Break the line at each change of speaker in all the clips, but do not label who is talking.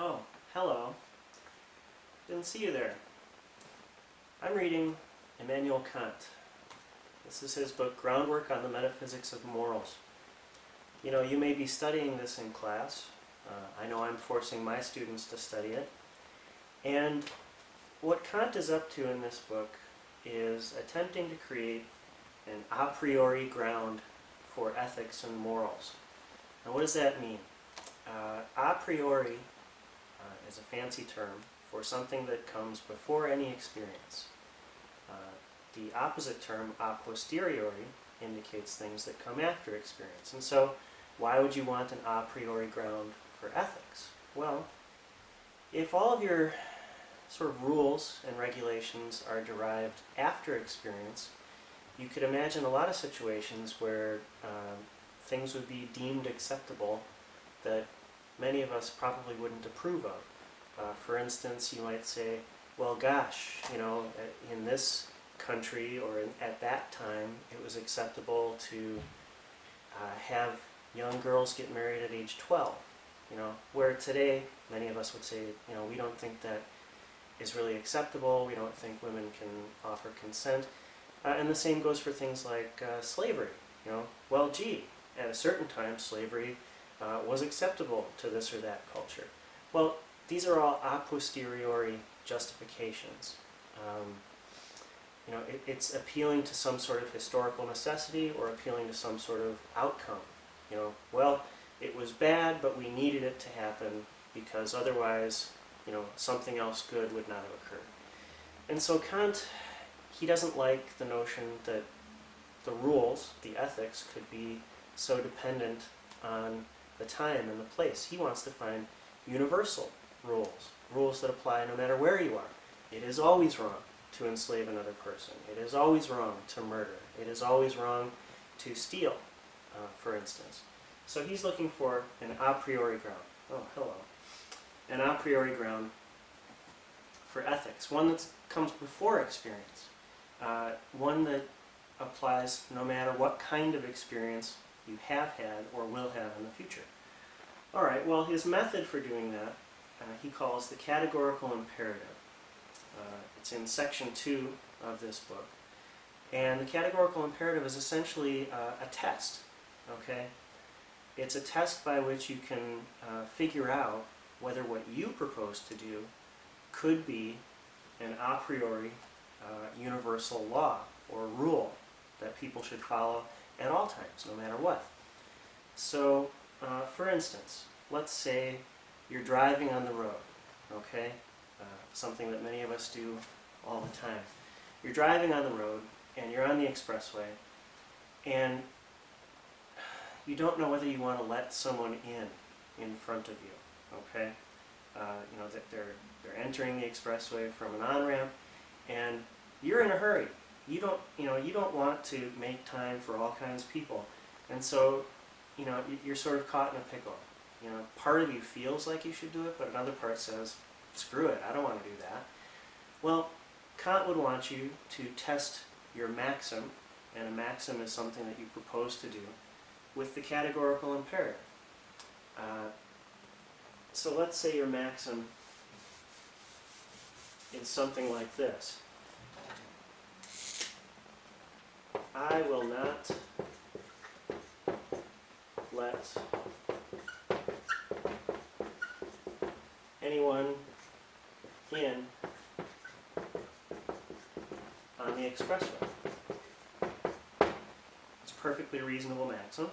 Oh, hello. Didn't see you there. I'm reading Immanuel Kant. This is his book, Groundwork on the Metaphysics of Morals. You know, you may be studying this in class. I know I'm forcing my students to study it. And what Kant is up to in this book is attempting to create an a priori ground for ethics and morals. Now, what does that mean? A priori is a fancy term for something that comes before any experience. The opposite term, a posteriori, indicates things that come after experience. And so, why would you want an a priori ground for ethics? Well, if all of your sort of rules and regulations are derived after experience, you could imagine a lot of situations where things would be deemed acceptable that many of us probably wouldn't approve of. For instance, you might say, well, gosh, you know, in this country or at that time, it was acceptable to have young girls get married at age 12. You know, where today, many of us would say, you know, we don't think that is really acceptable. We don't think women can offer consent. And the same goes for things like slavery. You know, well, gee, at a certain time, slavery was acceptable to this or that culture. Well, these are all a posteriori justifications. You know, it's appealing to some sort of historical necessity or appealing to some sort of outcome. You know, well, it was bad, but we needed it to happen because otherwise, you know, something else good would not have occurred. And so Kant, he doesn't like the notion that the rules, the ethics, could be so dependent on the time and the place. He wants to find universal rules, rules that apply no matter where you are. It is always wrong to enslave another person. It is always wrong to murder. It is always wrong to steal, for instance. So he's looking for an a priori ground. Oh, hello. An a priori ground for ethics, one that comes before experience, one that applies no matter what kind of experience you have had or will have in the future. All right, well, his method for doing that he calls the Categorical Imperative. It's in section 2 of this book. And the Categorical Imperative is essentially a test, okay? It's a test by which you can figure out whether what you propose to do could be an a priori universal law or rule that people should follow at all times, no matter what. So, for instance, let's say you're driving on the road, okay? Something that many of us do all the time. You're driving on the road, and you're on the expressway, and you don't know whether you want to let someone in front of you, okay? You know, that they're entering the expressway from an on-ramp, and you're in a hurry. You don't want to make time for all kinds of people, and so, you know, you're sort of caught in a pickle. You know, part of you feels like you should do it, but another part says, screw it, I don't want to do that. Well, Kant would want you to test your maxim, and a maxim is something that you propose to do, with the categorical imperative. So let's say your maxim is something like this. I will not let anyone in on the expressway. It's a perfectly reasonable maxim.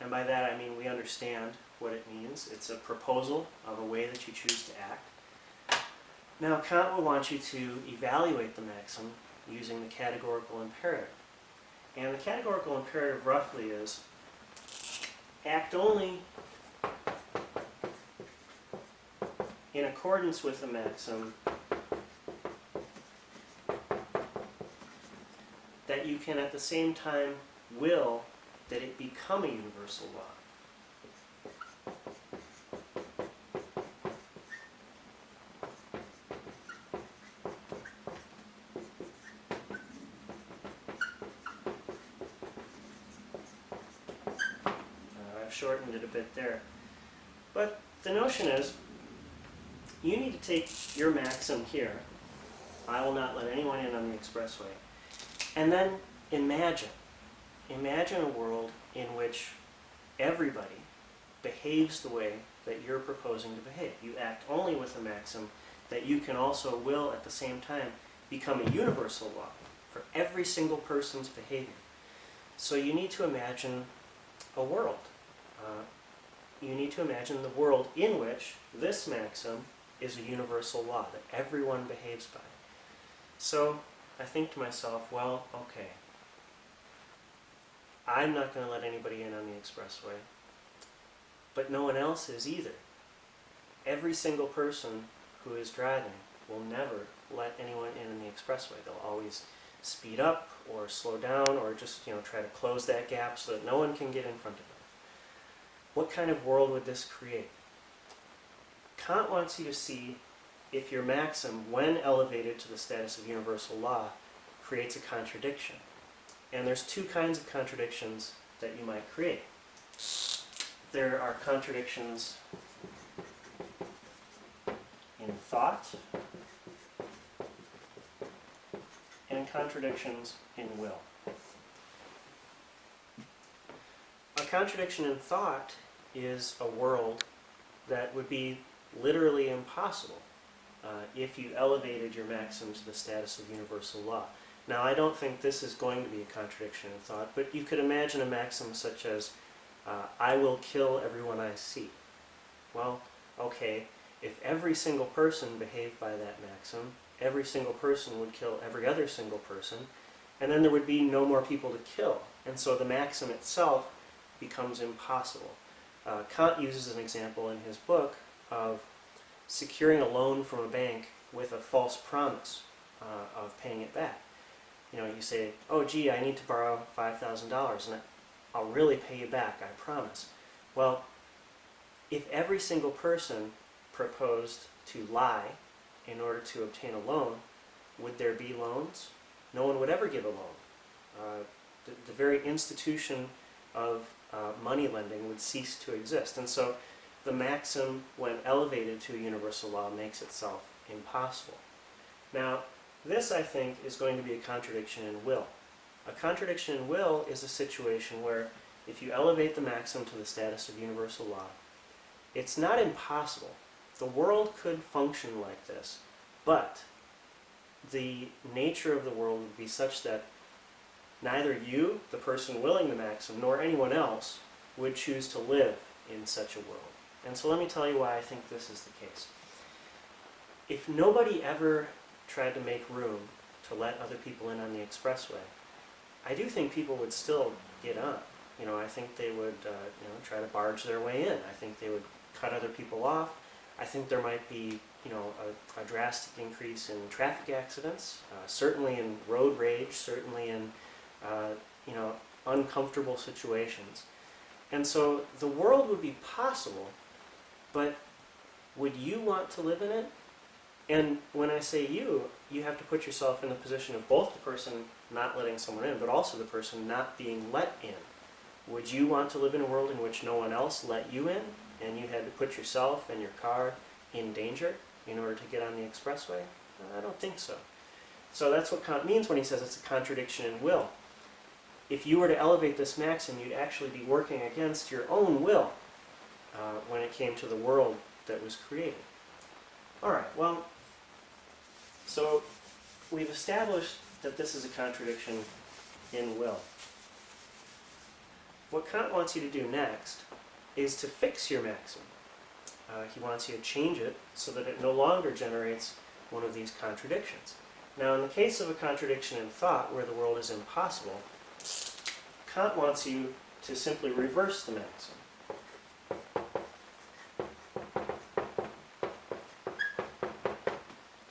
And by that I mean we understand what it means. It's a proposal of a way that you choose to act. Now Kant will want you to evaluate the maxim using the categorical imperative. And the categorical imperative roughly is act only in accordance with the maxim that you can at the same time will that it become a universal law. I've shortened it a bit there. But the notion is, you need to take your maxim here, I will not let anyone in on the expressway, and then imagine a world in which everybody behaves the way that you're proposing to behave. You act only with a maxim that you can also will at the same time become a universal law for every single person's behavior. So you need to imagine a world. You need to imagine the world in which this maxim is a universal law that everyone behaves by. So I think to myself, well, okay, I'm not going to let anybody in on the expressway, but no one else is either. Every single person who is driving will never let anyone in on the expressway. They'll always speed up or slow down or just try to close that gap so that no one can get in front of them. What kind of world would this create? Kant wants you to see if your maxim, when elevated to the status of universal law, creates a contradiction. And there's two kinds of contradictions that you might create. There are contradictions in thought and contradictions in will. A contradiction in thought is a world that would be literally impossible if you elevated your maxim to the status of universal law. Now, I don't think this is going to be a contradiction in thought, but you could imagine a maxim such as, I will kill everyone I see. Well, okay, if every single person behaved by that maxim, every single person would kill every other single person, and then there would be no more people to kill. And so the maxim itself becomes impossible. Kant uses an example in his book of securing a loan from a bank with a false promise of paying it back. You say, oh gee, I need to borrow $5,000 and I'll really pay you back, I promise. Well, if every single person proposed to lie in order to obtain a loan, would there be loans? No one would ever give a loan. The very institution of money lending would cease to exist. And so the maxim, when elevated to a universal law, makes itself impossible. Now, this, I think, is going to be a contradiction in will. A contradiction in will is a situation where if you elevate the maxim to the status of universal law, it's not impossible. The world could function like this, but the nature of the world would be such that neither you, the person willing the maxim, nor anyone else would choose to live in such a world. And so let me tell you why I think this is the case. If nobody ever tried to make room to let other people in on the expressway, I do think people would still get on. I think they would try to barge their way in. I think they would cut other people off. I think there might be a drastic increase in traffic accidents, certainly in road rage, certainly in uncomfortable situations. And so the world would be possible, but would you want to live in it? And when I say you have to put yourself in the position of both the person not letting someone in, but also the person not being let in. Would you want to live in a world in which no one else let you in, and you had to put yourself and your car in danger in order to get on the expressway? I don't think so. So that's what Kant means when he says it's a contradiction in will. If you were to elevate this maxim, you'd actually be working against your own will when it came to the world that was created. All right, well, so we've established that this is a contradiction in will. What Kant wants you to do next is to fix your maxim. He wants you to change it so that it no longer generates one of these contradictions. Now, in the case of a contradiction in thought where the world is impossible, Kant wants you to simply reverse the maxim.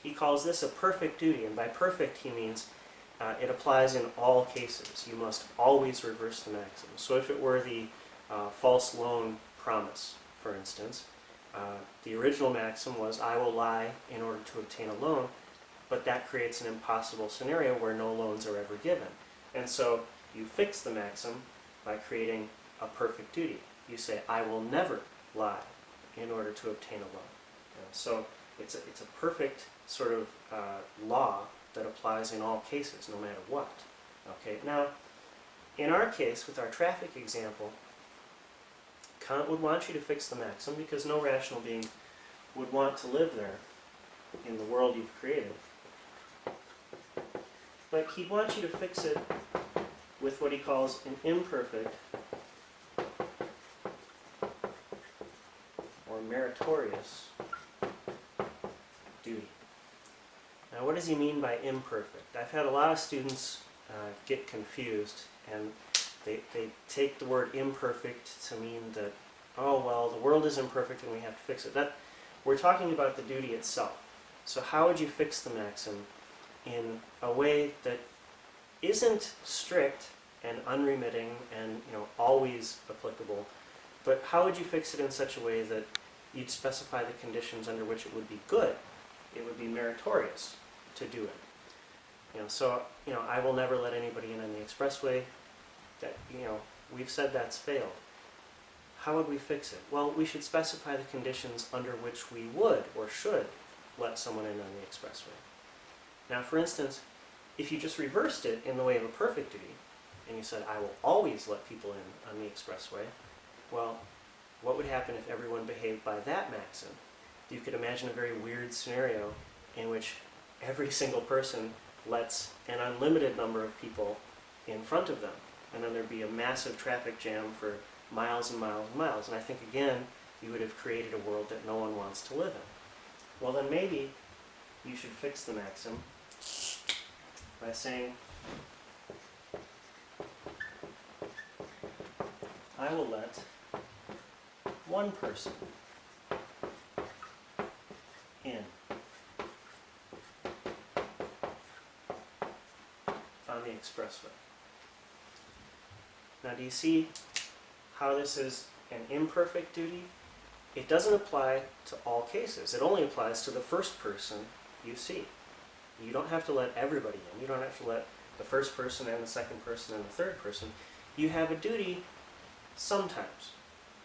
He calls this a perfect duty, and by perfect he means it applies in all cases. You must always reverse the maxim. So if it were the false loan promise, for instance, the original maxim was, I will lie in order to obtain a loan, but that creates an impossible scenario where no loans are ever given. And so you fix the maxim by creating a perfect duty. You say, I will never lie in order to obtain a loan. So it's a perfect sort of law that applies in all cases, no matter what. Okay, now, in our case, with our traffic example, Kant would want you to fix the maxim because no rational being would want to live there in the world you've created. But he'd want you to fix it with what he calls an imperfect or meritorious duty. Now, what does he mean by imperfect? I've had a lot of students get confused, and they take the word imperfect to mean that, oh, well, the world is imperfect and we have to fix it. We're talking about the duty itself. So how would you fix the maxim in a way that isn't strict and unremitting and always applicable, but how would you fix it in such a way that you'd specify the conditions under which it would be good, it would be meritorious to do it? I will never let anybody in on the expressway. That we've said that's failed. How would we fix it? Well, we should specify the conditions under which we would or should let someone in on the expressway. Now, for instance, if you just reversed it in the way of a perfect duty, and you said, I will always let people in on the expressway, well, what would happen if everyone behaved by that maxim? You could imagine a very weird scenario in which every single person lets an unlimited number of people in front of them, and then there'd be a massive traffic jam for miles and miles and miles. And I think, again, you would have created a world that no one wants to live in. Well, then maybe you should fix the maxim by saying, I will let one person in on the expressway. Now, do you see how this is an imperfect duty? It doesn't apply to all cases. It only applies to the first person you see. You don't have to let everybody in. You don't have to let the first person and the second person and the third person. You have a duty sometimes.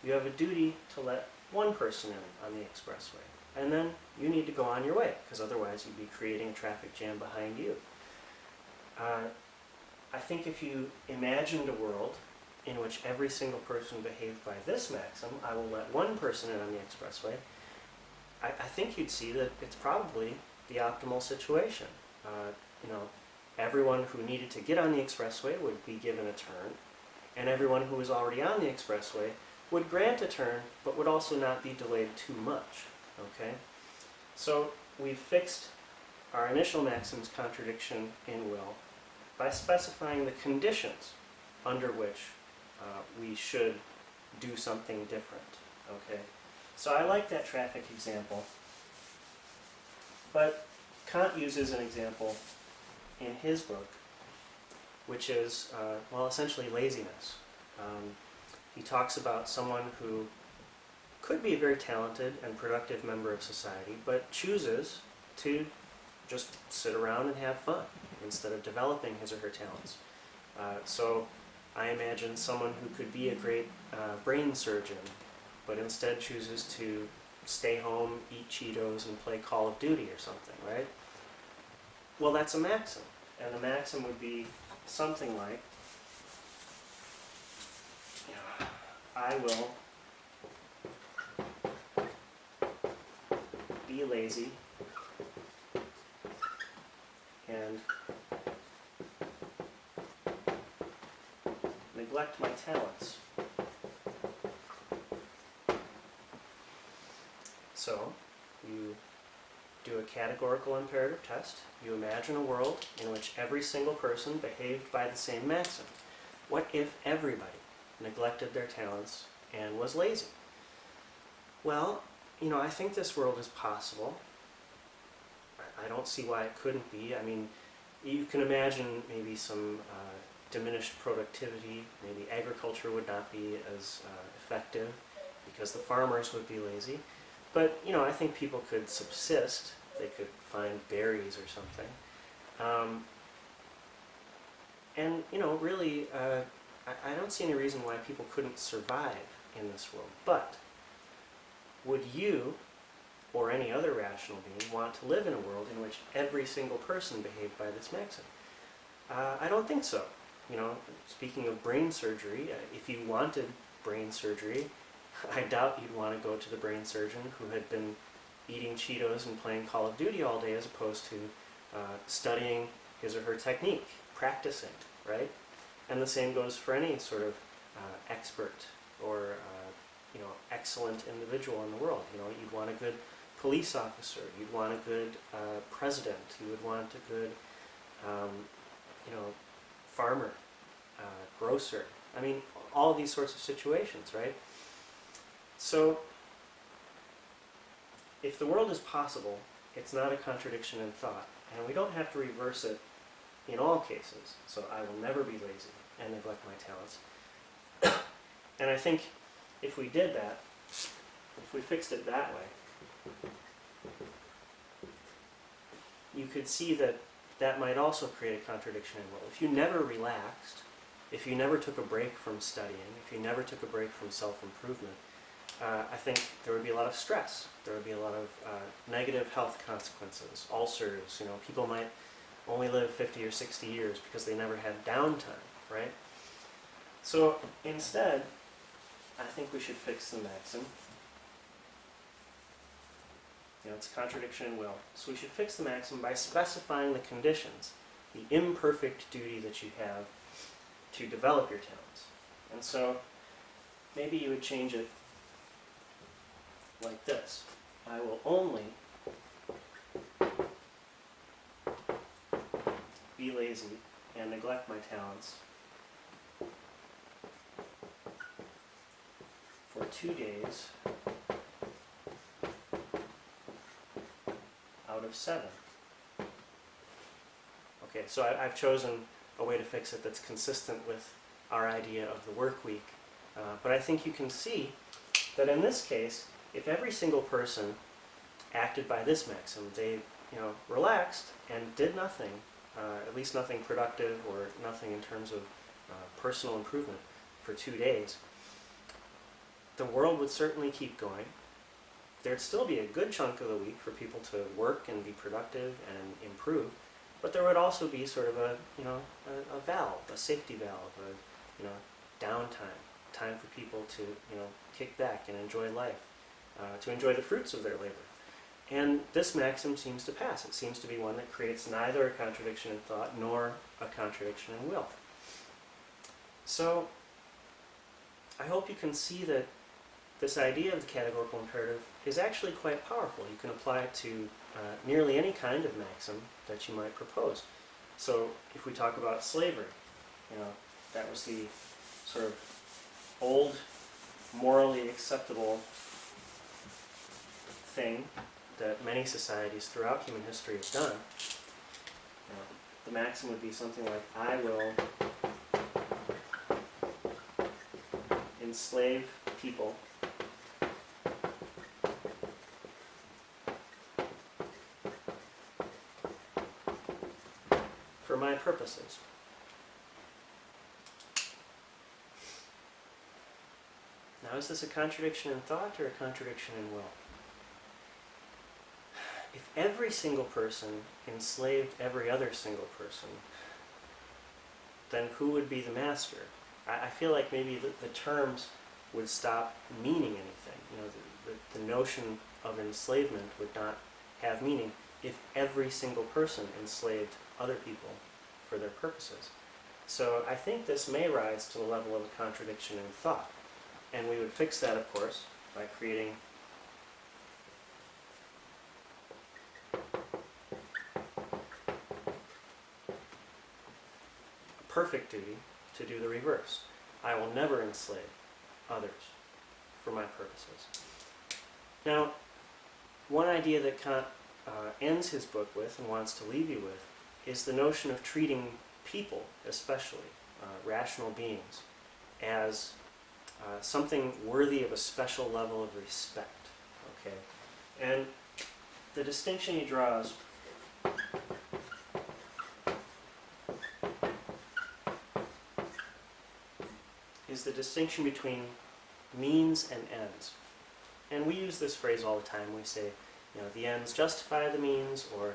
You have a duty to let one person in on the expressway. And then you need to go on your way, because otherwise you'd be creating a traffic jam behind you. I think if you imagined a world in which every single person behaved by this maxim, I will let one person in on the expressway, I think you'd see that it's probably the optimal situation. Everyone who needed to get on the expressway would be given a turn, and everyone who was already on the expressway would grant a turn, but would also not be delayed too much. Okay? So we've fixed our initial maxim's contradiction in will by specifying the conditions under which we should do something different. Okay? So I like that traffic example, but Kant uses an example in his book, which is, essentially laziness. He talks about someone who could be a very talented and productive member of society, but chooses to just sit around and have fun instead of developing his or her talents. So I imagine someone who could be a great brain surgeon, but instead chooses to stay home, eat Cheetos, and play Call of Duty or something, right? Well, that's a maxim. And the maxim would be something like, I will be lazy and neglect my talents. So, you do a categorical imperative test. You imagine a world in which every single person behaved by the same maxim. What if everybody neglected their talents and was lazy? Well, I think this world is possible. I don't see why it couldn't be. I mean, you can imagine maybe some diminished productivity. Maybe agriculture would not be as effective because the farmers would be lazy. But, I think people could subsist. They could find berries or something. And, really, I don't see any reason why people couldn't survive in this world. But would you, or any other rational being, want to live in a world in which every single person behaved by this maxim? I don't think so. Speaking of brain surgery, if you wanted brain surgery, I doubt you'd want to go to the brain surgeon who had been eating Cheetos and playing Call of Duty all day as opposed to studying his or her technique, practicing, right? And the same goes for any sort of expert or excellent individual in the world. You'd want a good police officer, you'd want a good president, you would want a good farmer, grocer. I mean, all these sorts of situations, right? So, if the world is possible, it's not a contradiction in thought, and we don't have to reverse it in all cases. So I will never be lazy and neglect my talents. And I think if we did that, if we fixed it that way, you could see that that might also create a contradiction in the world. If you never relaxed, if you never took a break from studying, if you never took a break from self-improvement, I think there would be a lot of stress. There would be a lot of negative health consequences, ulcers. People might only live 50 or 60 years because they never had downtime, right? So instead, I think we should fix the maxim. It's contradiction in will. So we should fix the maxim by specifying the conditions, the imperfect duty that you have to develop your talents. And so maybe you would change it like this. I will only be lazy and neglect my talents for 2 days out of 7. Okay, so I've chosen a way to fix it that's consistent with our idea of the work week. But I think you can see that in this case, if every single person acted by this maxim, they relaxed and did nothing, at least nothing productive or nothing in terms of personal improvement for 2 days, the world would certainly keep going. There'd still be a good chunk of the week for people to work and be productive and improve, but there would also be sort of a valve, a safety valve, a downtime, time for people to kick back and enjoy life, to enjoy the fruits of their labor. And this maxim seems to pass. It seems to be one that creates neither a contradiction in thought nor a contradiction in will. So I hope you can see that this idea of the categorical imperative is actually quite powerful. You can apply it to nearly any kind of maxim that you might propose. So if we talk about slavery, that was the sort of old, morally acceptable thing that many societies throughout human history have done. The maxim would be something like, I will enslave people for my purposes. Now, is this a contradiction in thought or a contradiction in will? If every single person enslaved every other single person, then who would be the master? I feel like maybe the terms would stop meaning anything. The notion of enslavement would not have meaning if every single person enslaved other people for their purposes. So I think this may rise to the level of a contradiction in thought. And we would fix that, of course, by creating a perfect duty to do the reverse. I will never enslave others for my purposes. Now, one idea that Kant ends his book with and wants to leave you with is the notion of treating people, especially rational beings, as something worthy of a special level of respect. Okay, and the distinction he draws is the distinction between means and ends. And we use this phrase all the time. We say, the ends justify the means, or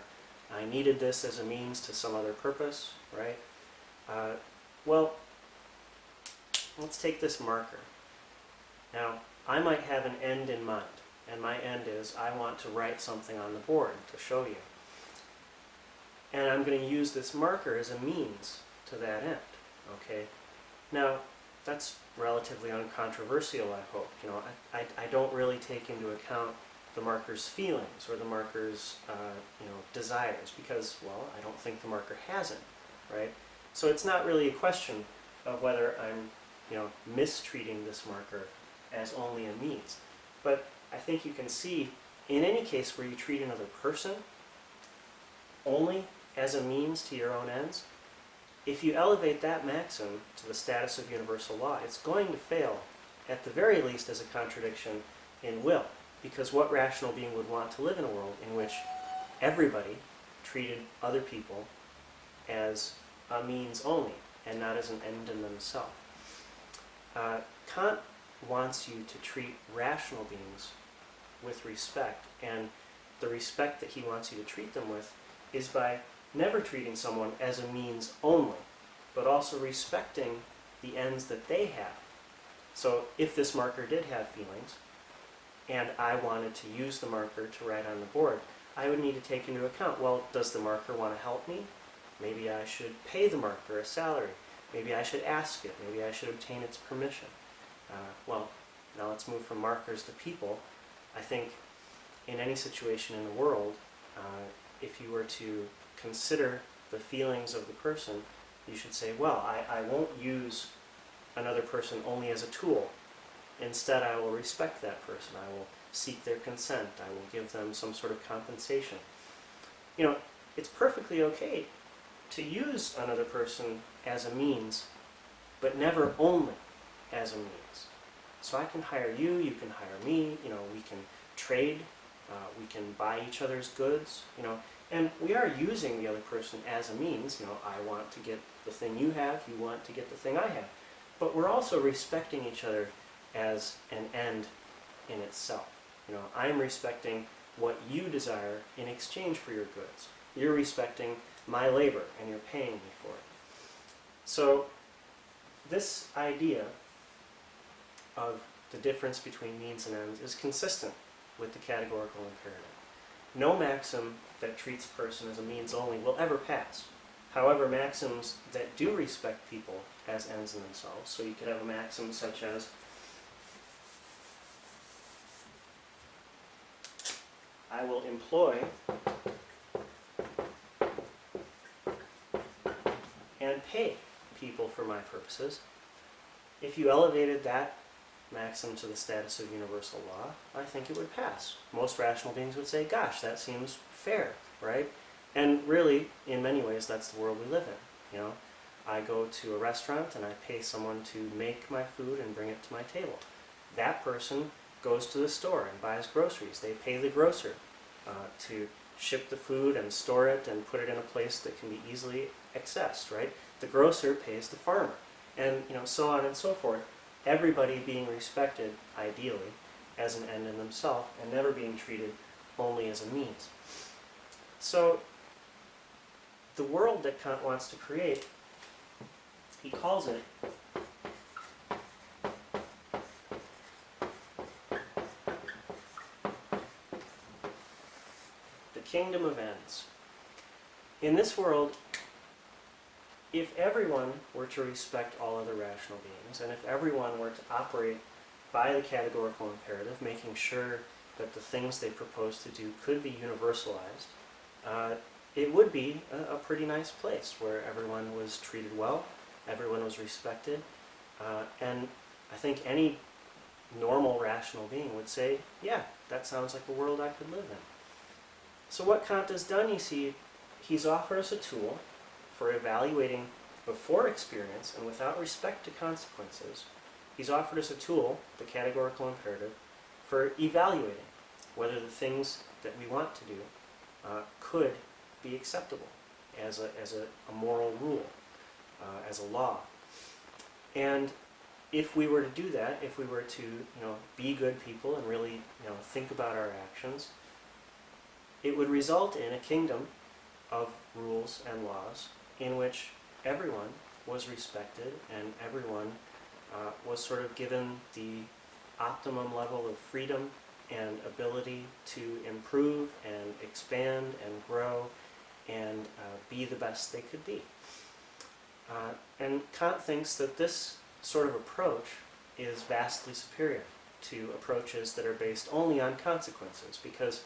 I needed this as a means to some other purpose, right? Well, let's take this marker. Now, I might have an end in mind, and my end is I want to write something on the board to show you. And I'm going to use this marker as a means to that end, okay? Now, that's relatively uncontroversial, I hope. I don't really take into account the marker's feelings or the marker's desires because, well, I don't think the marker has it, right? So it's not really a question of whether I'm mistreating this marker as only a means. But I think you can see, in any case where you treat another person only as a means to your own ends, if you elevate that maxim to the status of universal law, it's going to fail, at the very least, as a contradiction in will. Because what rational being would want to live in a world in which everybody treated other people as a means only, and not as an end in themselves? Kant wants you to treat rational beings with respect, and the respect that he wants you to treat them with is by never treating someone as a means only, but also respecting the ends that they have. So if this marker did have feelings, and I wanted to use the marker to write on the board, I would need to take into account, well, does the marker want to help me? Maybe I should pay the marker a salary. Maybe I should ask it. Maybe I should obtain its permission. Well, now let's move from markers to people. I think in any situation in the world, if you were to consider the feelings of the person, you should say, well, I won't use another person only as a tool. Instead, I will respect that person. I will seek their consent. I will give them some sort of compensation. It's perfectly okay to use another person as a means, but never only as a means. So I can hire you, you can hire me, we can trade, we can buy each other's goods, and we are using the other person as a means. I want to get the thing you have, you want to get the thing I have. But we're also respecting each other as an end in itself. I'm respecting what you desire in exchange for your goods. You're respecting my labor, and you're paying me for it. So this idea of the difference between means and ends is consistent with the categorical imperative. No maxim that treats a person as a means only will ever pass. However, maxims that do respect people as ends in themselves, so you could have a maxim such as, I will employ and pay people for my purposes. If you elevated that maxim to the status of universal law, I think it would pass. Most rational beings would say, gosh, that seems fair, right? And really, in many ways, that's the world we live in. I go to a restaurant and I pay someone to make my food and bring it to my table. That person goes to the store and buys groceries. They pay the grocer to ship the food and store it and put it in a place that can be easily accessed, right? The grocer pays the farmer, and so on and so forth. Everybody being respected, ideally, as an end in themselves, and never being treated only as a means. So, the world that Kant wants to create, he calls it the kingdom of ends. In this world, if everyone were to respect all other rational beings, and if everyone were to operate by the categorical imperative, making sure that the things they propose to do could be universalized, it would be a pretty nice place where everyone was treated well, everyone was respected, and I think any normal rational being would say, yeah, that sounds like a world I could live in. So what Kant has done, you see, he's offered us a tool for evaluating before experience and without respect to consequences. He's offered us a tool, the categorical imperative, for evaluating whether the things that we want to do could be acceptable as a moral rule, as a law. And if we were to do that, if we were to be good people and really think about our actions, it would result in a kingdom of rules and laws in which everyone was respected and everyone was sort of given the optimum level of freedom and ability to improve and expand and grow and be the best they could be. And Kant thinks that this sort of approach is vastly superior to approaches that are based only on consequences, because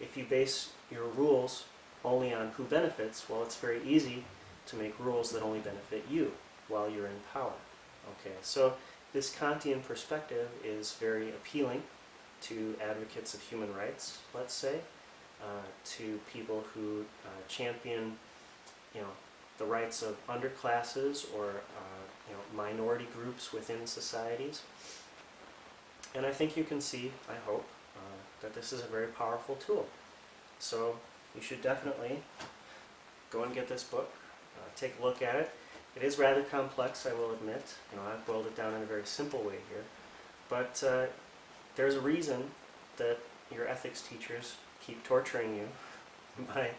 if you base your rules only on who benefits, well, it's very easy to make rules that only benefit you while you're in power. Okay, so this Kantian perspective is very appealing to advocates of human rights, let's say, to people who champion, the rights of underclasses or minority groups within societies. And I think you can see, I hope, that this is a very powerful tool. So you should definitely go and get this book, take a look at it. It is rather complex, I will admit. I've boiled it down in a very simple way here. But there's a reason that your ethics teachers keep torturing you by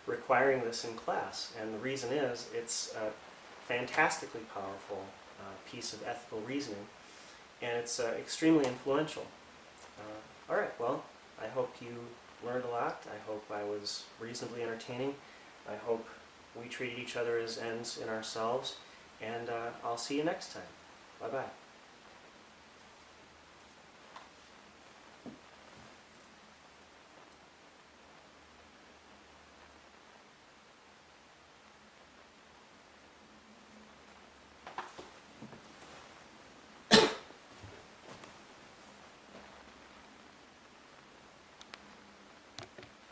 requiring this in class. And the reason is it's a fantastically powerful piece of ethical reasoning, and it's extremely influential. All right, well, I hope you learned a lot. I hope I was reasonably entertaining. I hope we treated each other as ends in ourselves, and I'll see you next time. Bye-bye.